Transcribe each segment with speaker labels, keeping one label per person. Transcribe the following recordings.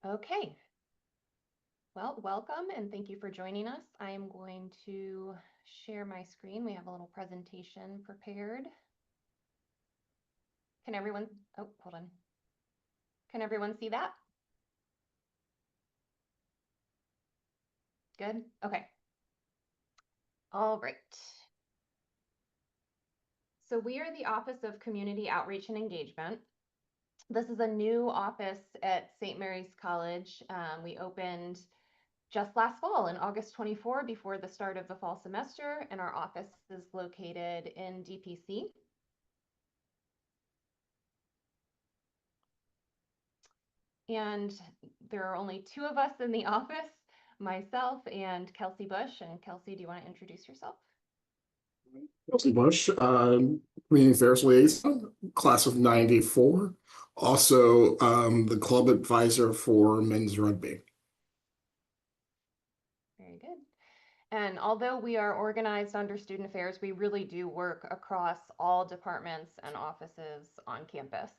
Speaker 1: Okay, well, welcome and thank you for joining us. I am going to share my screen. We have a little presentation prepared. Can everyone, oh, hold on. Can everyone see that? Good, okay. All right. So we are the Office of Community Outreach and Engagement. This is a new office at St. Mary's College. We opened just last fall in August 24 before the start of the fall semester, and our office is located in DPC. And there are only two of us in the office, myself and Kelsey Bush. And Kelsey, do you want to introduce yourself?
Speaker 2: Kelsey Bush, Community Affairs Liaison, class of '94. Also, the club advisor for men's rugby.
Speaker 1: Very good. And although we are organized under student affairs, we really do work across all departments and offices on campus.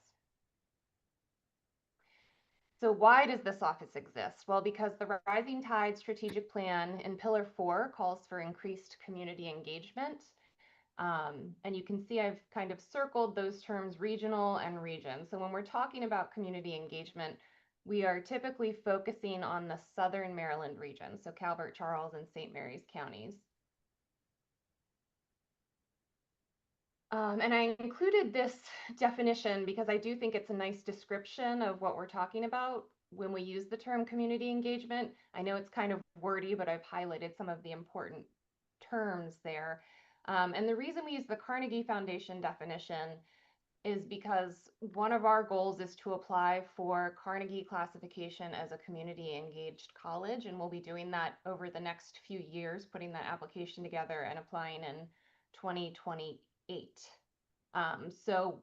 Speaker 1: So why does this office exist? Well, because the Rising Tide Strategic Plan in Pillar 4 calls for increased community engagement. And you can see I've kind of circled those terms regional and region. So when we're talking about community engagement, we are typically focusing on the Southern Maryland region, so Calvert, Charles, and St. Mary's counties. And I included this definition because I do think it's a nice description of what we're talking about when we use the term community engagement. I know it's kind of wordy, but I've highlighted some of the important terms there. And the reason we use the Carnegie Foundation definition is because one of our goals is to apply for Carnegie classification as a community engaged college. And we'll be doing that over the next few years, putting that application together and applying in 2028. So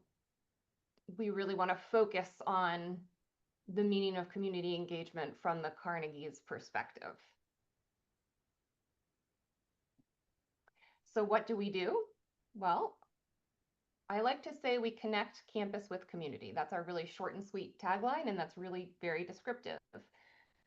Speaker 1: we really want to focus on the meaning of community engagement from the Carnegie's perspective. So what do we do? Well, I like to say we connect campus with community. That's our really short and sweet tagline, and that's really very descriptive.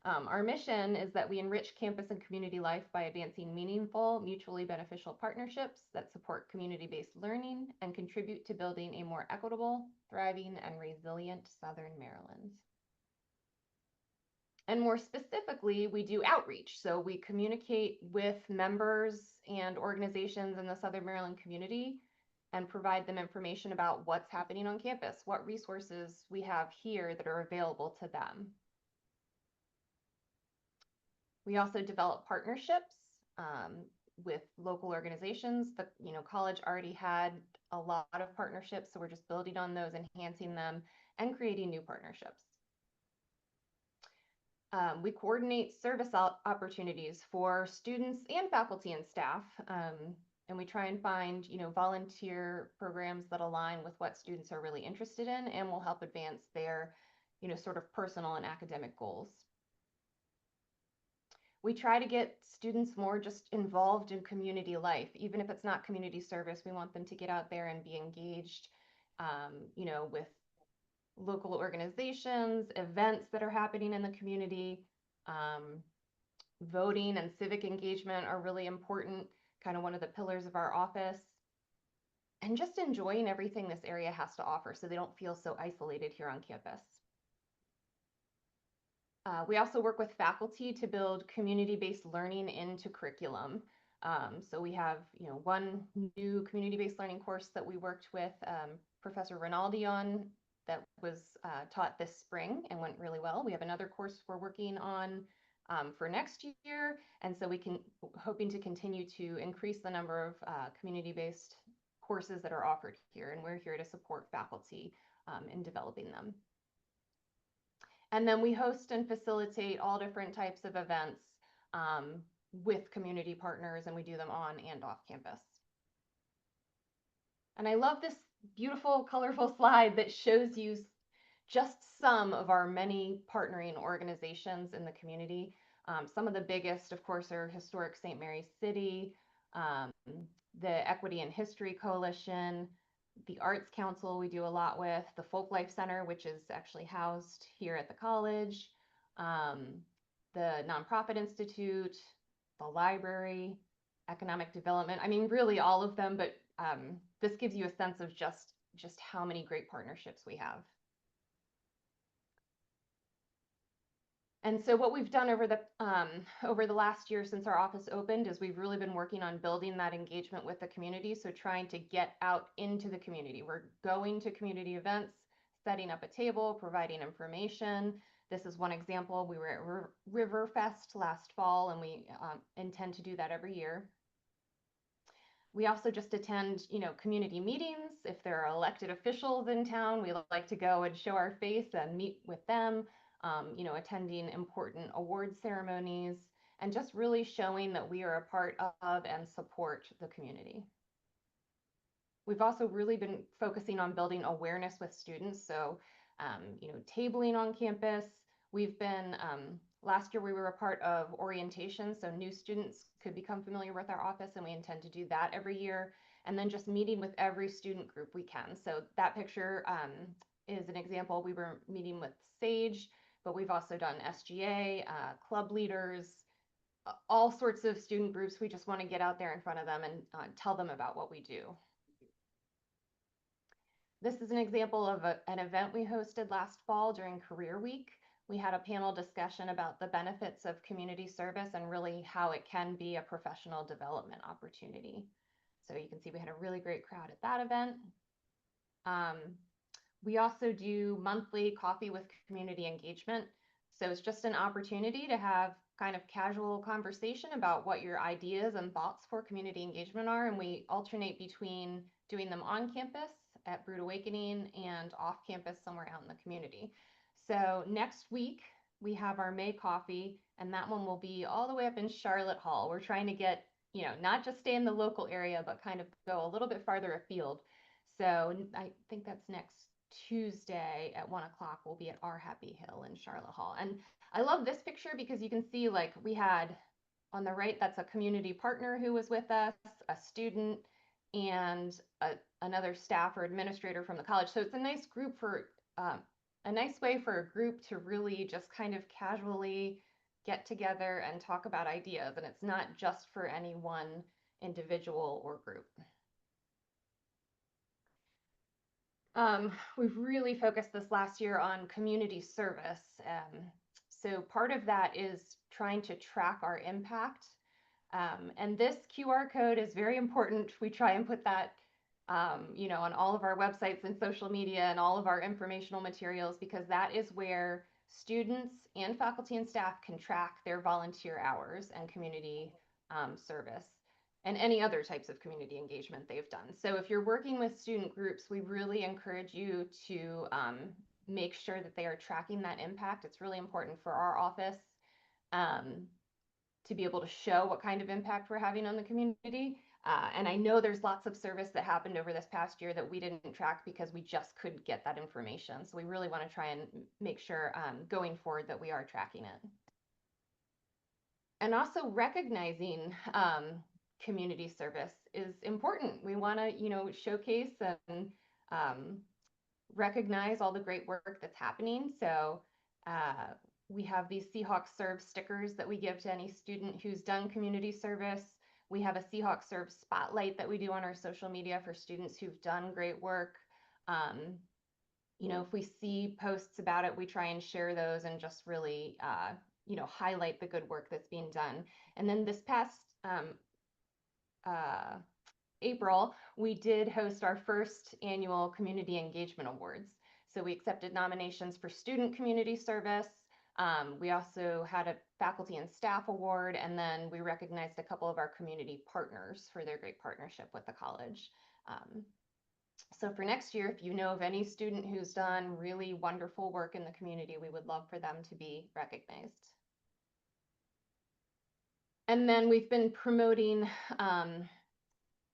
Speaker 1: Our mission is that we enrich campus and community life by advancing meaningful, mutually beneficial partnerships that support community-based learning and contribute to building a more equitable, thriving, and resilient Southern Maryland. And more specifically, we do outreach. So we communicate with members and organizations in the Southern Maryland community and provide them information about what's happening on campus, what resources we have here that are available to them. We also develop partnerships with local organizations. The college already had a lot of partnerships, so we're just building on those, enhancing them, and creating new partnerships. We coordinate service opportunities for students and faculty and staff, and we try and find volunteer programs that align with what students are really interested in and will help advance their sort of personal and academic goals. We try to get students more just involved in community life. Even if it's not community service, we want them to get out there and be engaged, with local organizations, events that are happening in the community. Voting and civic engagement are really important, kind of one of the pillars of our office. And just enjoying everything this area has to offer so they don't feel so isolated here on campus. We also work with faculty to build community-based learning into curriculum. So we have, one new community-based learning course that we worked with Professor Rinaldi on that was taught this spring and went really well. We have another course we're working on for next year, and so hoping to continue to increase the number of community-based courses that are offered here, and we're here to support faculty in developing them. And then we host and facilitate all different types of events with community partners, and we do them on and off campus. And I love this beautiful, colorful slide that shows you just some of our many partnering organizations in the community. Some of the biggest, of course, are Historic St. Mary's City, the Equity and History Coalition, the Arts Council we do a lot with, the Folk Life Center, which is actually housed here at the college, the Nonprofit Institute, the library, economic development. I mean, really all of them, but this gives you a sense of just how many great partnerships we have. And so what we've done over the last year since our office opened is we've really been working on building that engagement with the community. So trying to get out into the community. We're going to community events, setting up a table, providing information. This is one example. We were at Riverfest last fall, and we intend to do that every year. We also just attend, community meetings. If there are elected officials in town, we like to go and show our face and meet with them, attending important award ceremonies, and just really showing that we are a part of and support the community. We've also really been focusing on building awareness with students. So, tabling on campus. We've been, last year we were a part of orientation, so new students could become familiar with our office, and we intend to do that every year. And then just meeting with every student group we can. So that picture is an example. We were meeting with SAGE, but we've also done SGA, club leaders, all sorts of student groups. We just want to get out there in front of them and tell them about what we do. This is an example of an event we hosted last fall during Career Week. We had a panel discussion about the benefits of community service and really how it can be a professional development opportunity. So you can see we had a really great crowd at that event. We also do monthly coffee with community engagement. So it's just an opportunity to have kind of casual conversation about what your ideas and thoughts for community engagement are. And we alternate between doing them on campus at Brewed Awakening and off campus somewhere out in the community. So next week we have our May coffee, and that one will be all the way up in Charlotte Hall. We're trying to get, not just stay in the local area, but kind of go a little bit farther afield. So I think that's next Tuesday at 1:00. We'll be at Our Happy Hill in Charlotte Hall. And I love this picture because you can see, like, we had on the right, that's a community partner who was with us, a student, and another staff or administrator from the college. So it's a nice group for a nice way for a group to really just kind of casually get together and talk about ideas. And it's not just for any one individual or group. We've really focused this last year on community service. So part of that is trying to track our impact. And this QR code is very important. We try and put that, on all of our websites and social media and all of our informational materials, because that is where students and faculty and staff can track their volunteer hours and community service and any other types of community engagement they've done. So if you're working with student groups, we really encourage you to make sure that they are tracking that impact. It's really important for our office to be able to show what kind of impact we're having on the community. And I know there's lots of service that happened over this past year that we didn't track because we just couldn't get that information. So we really want to try and make sure going forward that we are tracking it. And also recognizing community service is important. We want to, showcase and recognize all the great work that's happening. So we have these Seahawks Serve stickers that we give to any student who's done community service. We have a Seahawks Serve spotlight that we do on our social media for students who've done great work. If we see posts about it, we try and share those and just really, highlight the good work that's being done. And then this past April, we did host our first annual Community Engagement Awards. So we accepted nominations for student community service. We also had a faculty and staff award, and then we recognized a couple of our community partners for their great partnership with the college. So for next year, if you know of any student who's done really wonderful work in the community, we would love for them to be recognized. And then we've been promoting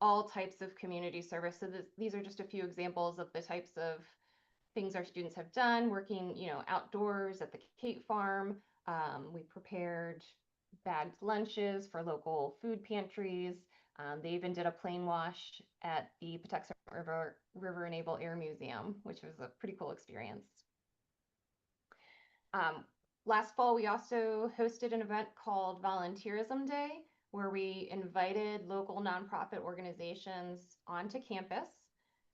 Speaker 1: all types of community service. So these are just a few examples of the types of things our students have done, working, outdoors at the Kate Farm. We prepared bagged lunches for local food pantries. They even did a plane wash at the Patuxent River Naval Air Museum, which was a pretty cool experience. Last fall, we also hosted an event called Volunteerism Day, where we invited local nonprofit organizations onto campus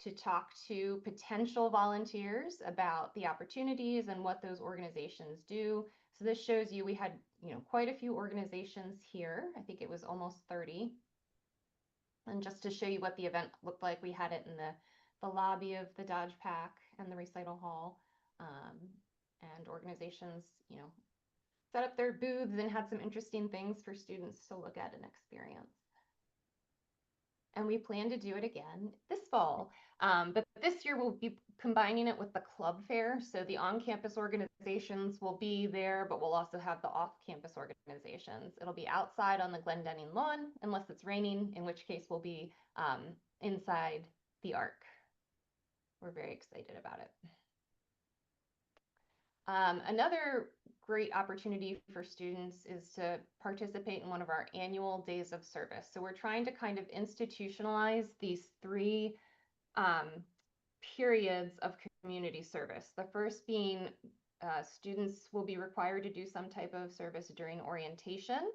Speaker 1: to talk to potential volunteers about the opportunities and what those organizations do. So this shows you we had, quite a few organizations here. I think it was almost 30. And just to show you what the event looked like, we had it in the lobby of the Dodge Pack and the recital hall. And organizations, set up their booths and had some interesting things for students to look at and experience. And we plan to do it again this fall. But this year we'll be combining it with the club fair. So the on-campus organizations will be there, but we'll also have the off-campus organizations. It'll be outside on the Glendenning lawn, unless it's raining, in which case we'll be inside the Arc. We're very excited about it. Another great opportunity for students is to participate in one of our annual days of service. So we're trying to kind of institutionalize these 3 periods of community service. The first being students will be required to do some type of service during orientation.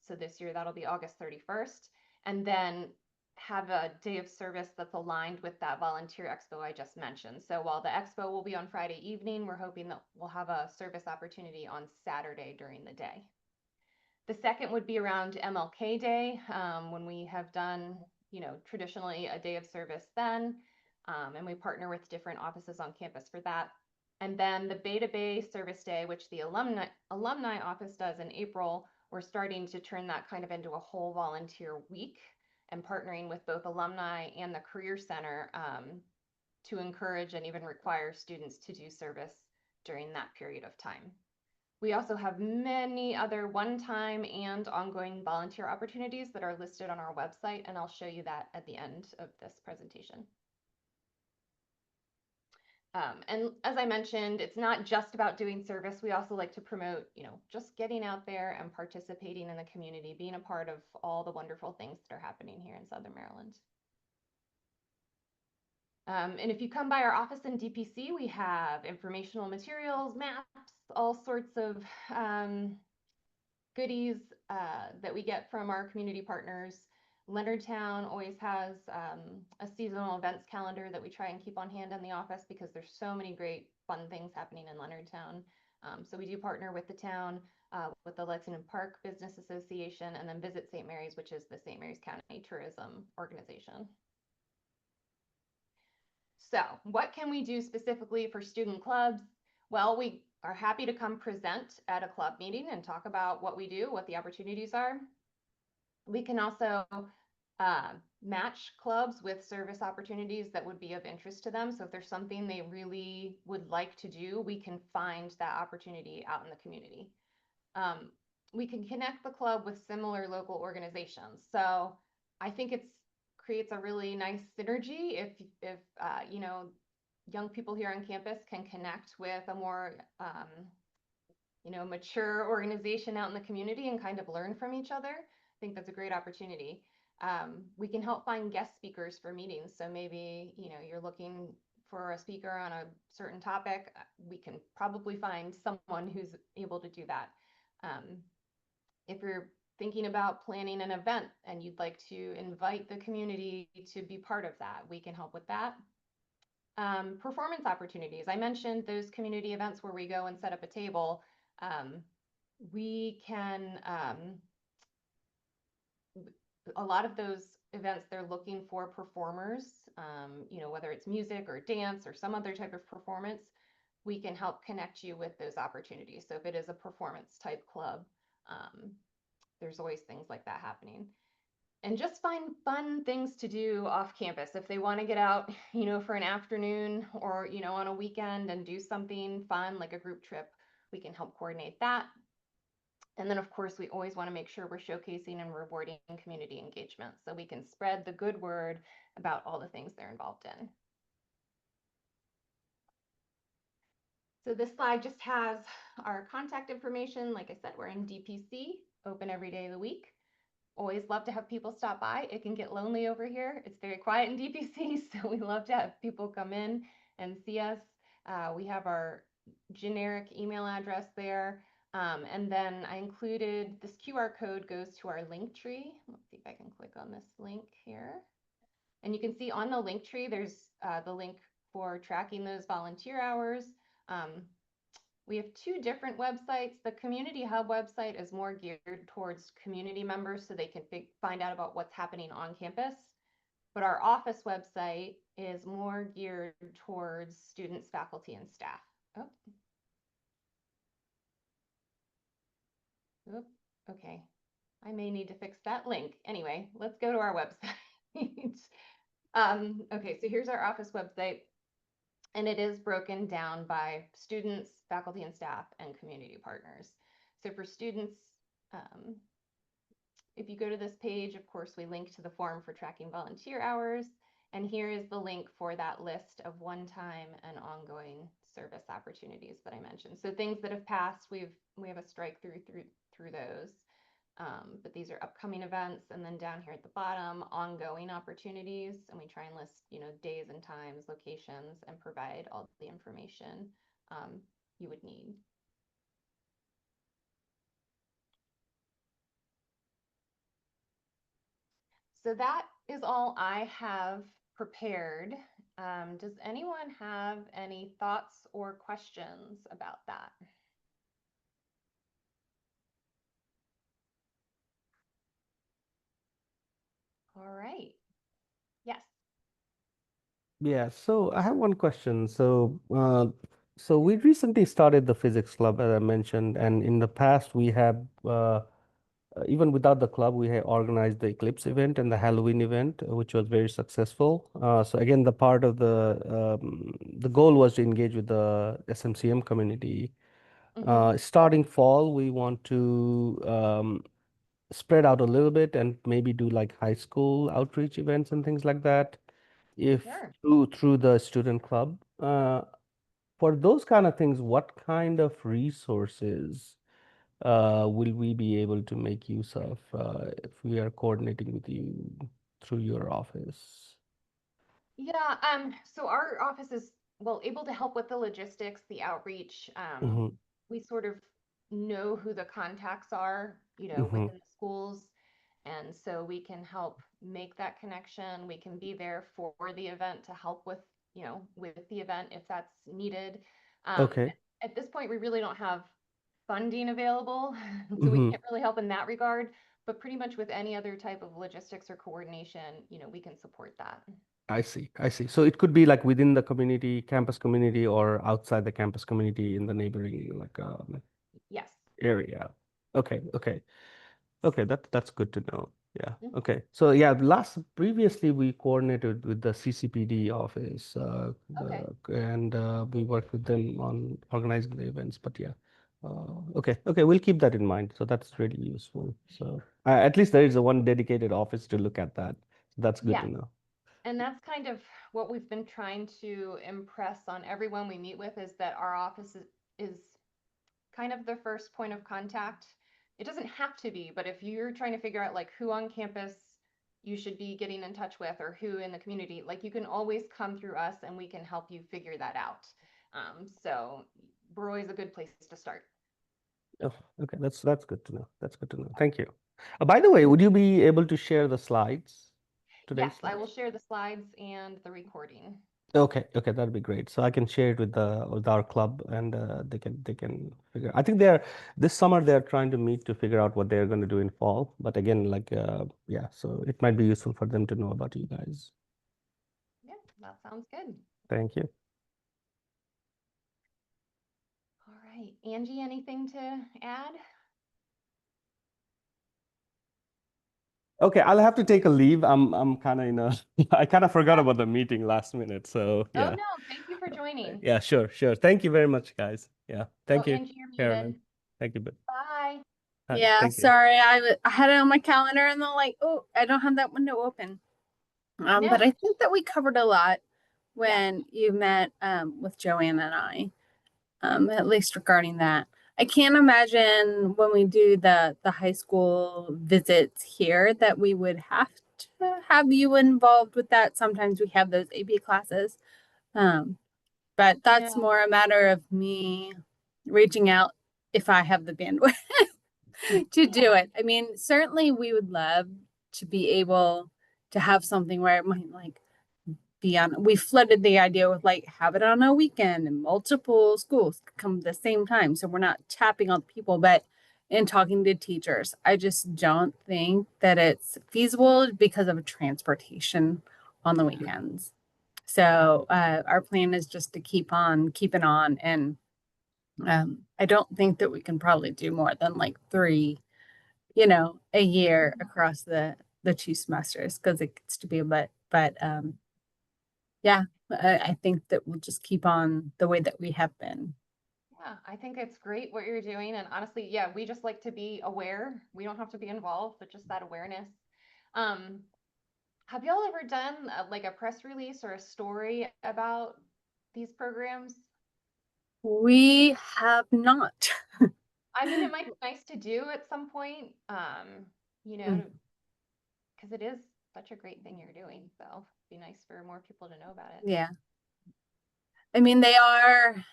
Speaker 1: So this year that'll be August 31st. And then have a day of service that's aligned with that volunteer expo I just mentioned. So while the expo will be on Friday evening, we're hoping that we'll have a service opportunity on Saturday during the day. The second would be around MLK Day, when we have done, traditionally a day of service then, and we partner with different offices on campus for that. And then the Beta Bay Service Day, which the alumni office does in April, we're starting to turn that kind of into a whole volunteer week, and partnering with both alumni and the Career Center to encourage and even require students to do service during that period of time. We also have many other one-time and ongoing volunteer opportunities that are listed on our website, and I'll show you that at the end of this presentation. And as I mentioned, it's not just about doing service. We also like to promote, just getting out there and participating in the community, being a part of all the wonderful things that are happening here in Southern Maryland. And if you come by our office in DPC, we have informational materials, maps, all sorts of goodies that we get from our community partners. Leonardtown always has a seasonal events calendar that we try and keep on hand in the office because there's so many great fun things happening in Leonardtown. So we do partner with the town, with the Lexington Park Business Association, and then Visit St. Mary's, which is the St. Mary's County Tourism Organization. So what can we do specifically for student clubs? Well, we are happy to come present at a club meeting and talk about what we do, what the opportunities are. We can also match clubs with service opportunities that would be of interest to them. So if there's something they really would like to do, we can find that opportunity out in the community. We can connect the club with similar local organizations. So I think it creates a really nice synergy if young people here on campus can connect with a more mature organization out in the community and kind of learn from each other. I think that's a great opportunity. We can help find guest speakers for meetings. So maybe, you're looking for a speaker on a certain topic. We can probably find someone who's able to do that. If you're thinking about planning an event and you'd like to invite the community to be part of that, we can help with that. Performance opportunities. I mentioned those community events where we go and set up a table. We can, a lot of those events, they're looking for performers, whether it's music or dance or some other type of performance, we can help connect you with those opportunities. So if it is a performance type club, there's always things like that happening. And just find fun things to do off campus. If they want to get out, for an afternoon or, on a weekend and do something fun like a group trip, we can help coordinate that. And then, of course, we always want to make sure we're showcasing and rewarding community engagement so we can spread the good word about all the things they're involved in. So this slide just has our contact information. Like I said, we're in DPC, open every day of the week. Always love to have people stop by. It can get lonely over here. It's very quiet in DPC, so we love to have people come in and see us. We have our generic email address there. And then I included this QR code goes to our link tree. Let's see if I can click on this link here. And you can see on the link tree, there's the link for tracking those volunteer hours. We have two different websites. The Community Hub website is more geared towards community members so they can find out about what's happening on campus. But our office website is more geared towards students, faculty, and staff. Oh. Oop, okay. I may need to fix that link. Anyway, let's go to our website. Okay, so here's our office website, and it is broken down by students, faculty and staff, and community partners. So for students, if you go to this page, of course, we link to the form for tracking volunteer hours, and here is the link for that list of one-time and ongoing service opportunities that I mentioned. So things that have passed, we have a strike through those. But these are upcoming events, and then down here at the bottom, ongoing opportunities, and we try and list, days and times, locations, and provide all the information you would need. So that is all I have prepared. Does anyone have any thoughts or questions about that? All right. Yes.
Speaker 3: Yeah, so I have one question. So we recently started the physics club, as I mentioned, and in the past we have even without the club, we have organized the Eclipse event and the Halloween event, which was very successful. So again, the part of the goal was to engage with the SMCM community. Starting fall, we want to spread out a little bit and maybe do like high school outreach events and things like that. If
Speaker 1: Sure.
Speaker 3: through the student club, for those kind of things, what kind of resources will we be able to make use of if we are coordinating with you through your office?
Speaker 1: Yeah, so our office is, well, able to help with the logistics, the outreach.
Speaker 3: Mm-hmm.
Speaker 1: We sort of know who the contacts are,
Speaker 3: Mm-hmm.
Speaker 1: within the schools. And so we can help make that connection. We can be there for the event to help with the event if that's needed.
Speaker 3: Okay.
Speaker 1: At this point, we really don't have funding available, so we
Speaker 3: Mm-hmm.
Speaker 1: can't really help in that regard. But pretty much with any other type of logistics or coordination, we can support that.
Speaker 3: I see. I see. So it could be like within the community, campus community, or outside the campus community in the neighboring like
Speaker 1: Yes.
Speaker 3: area. Okay. Okay. Okay, that's good to know. Yeah.
Speaker 1: Mhm.
Speaker 3: Okay. So yeah, previously we coordinated with the CCPD office,
Speaker 1: Okay.
Speaker 3: and we worked with them on organizing the events. But yeah, okay, okay, we'll keep that in mind. So that's really useful. So at least there is a one dedicated office to look at that. So that's good
Speaker 1: Yeah.
Speaker 3: to know.
Speaker 1: And that's kind of what we've been trying to impress on everyone we meet with, is that our office is kind of the first point of contact. It doesn't have to be, but if you're trying to figure out like who on campus you should be getting in touch with or who in the community, like you can always come through us and we can help you figure that out. So we're always a good place to start.
Speaker 3: Oh, okay, that's good to know. That's good to know. Thank you. By the way, would you be able to share the slides, today's
Speaker 1: Yes, I will
Speaker 3: slides?
Speaker 1: share the slides and the recording.
Speaker 3: Okay, okay, that'd be great. So I can share it with our club, and they can figure. I think they're this summer they're trying to meet to figure out what they're going to do in fall. But again, like yeah, so it might be useful for them to know about you guys.
Speaker 1: Yeah, that sounds good.
Speaker 3: Thank you.
Speaker 1: All right, Angie, anything to add?
Speaker 3: Okay, I'll have to take a leave. I'm kind of I kind of forgot about the meeting last minute. So
Speaker 1: Oh,
Speaker 3: yeah,
Speaker 1: no, thank you for joining.
Speaker 3: yeah, sure, sure. Thank you very much, guys. Yeah,
Speaker 1: Oh,
Speaker 3: thank you,
Speaker 1: Angie, you're
Speaker 3: Carolyn.
Speaker 1: muted.
Speaker 3: Thank you, but
Speaker 1: Bye.
Speaker 4: Yeah,
Speaker 3: thank you.
Speaker 4: sorry. I had it on my calendar and then like, oh, I don't have that window open.
Speaker 1: No.
Speaker 4: But I think that we covered a lot
Speaker 1: Yeah.
Speaker 4: when you met with Joanne and I, at least regarding that. I can't imagine when we do the high school visits here that we would have to have you involved with that. Sometimes we have those AB classes. Um, But that's
Speaker 1: Yeah.
Speaker 4: more a matter of me reaching out if I have the bandwidth to do
Speaker 1: Yeah.
Speaker 4: it. I mean, certainly we would love to be able to have something where it might like be on, we flooded the idea with like have it on a weekend and multiple schools come at the same time. So we're not tapping on people, but in talking to teachers, I just don't think that it's feasible because of transportation on the weekends. So our plan is just to keep on keeping on, and I don't think that we can probably do more than like 3, a year across the 2 semesters because it gets to be a bit. But yeah, I think that we'll just keep on the way that we have been.
Speaker 1: Yeah, I think it's great what you're doing. And honestly, yeah, we just like to be aware. We don't have to be involved, but just that awareness. Um, have y'all ever done like a press release or a story about these programs?
Speaker 4: We have not.
Speaker 1: I mean, it might be nice to do at some point, you know,
Speaker 4: Mm.
Speaker 1: because it is such a great thing you're doing. So it'd be nice for more people to know about it.
Speaker 4: Yeah. I mean, they are,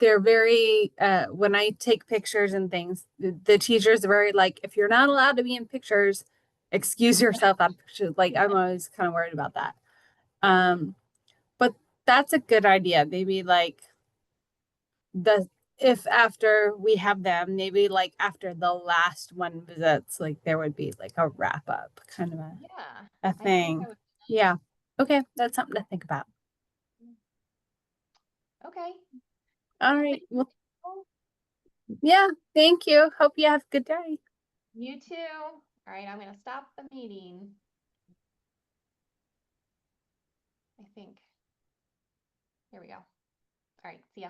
Speaker 4: they're very, when I take pictures and things, the teachers are very like, if you're not allowed to be in pictures, excuse yourself out of pictures. Like, I'm always kind of worried about that. But that's a good idea. Maybe like the, if after we have them, maybe like after the last one visits, like there would be like a wrap up kind of
Speaker 1: Yeah,
Speaker 4: a
Speaker 1: I think
Speaker 4: thing.
Speaker 1: that would
Speaker 4: Yeah. Okay. That's something to think about.
Speaker 1: okay.
Speaker 4: All
Speaker 1: Well,
Speaker 4: right.
Speaker 1: thank
Speaker 4: Well,
Speaker 1: you.
Speaker 4: yeah. Thank you. Hope you have a good day.
Speaker 1: You too. All right, I'm gonna stop the meeting. I think. Here we go. All right, see ya.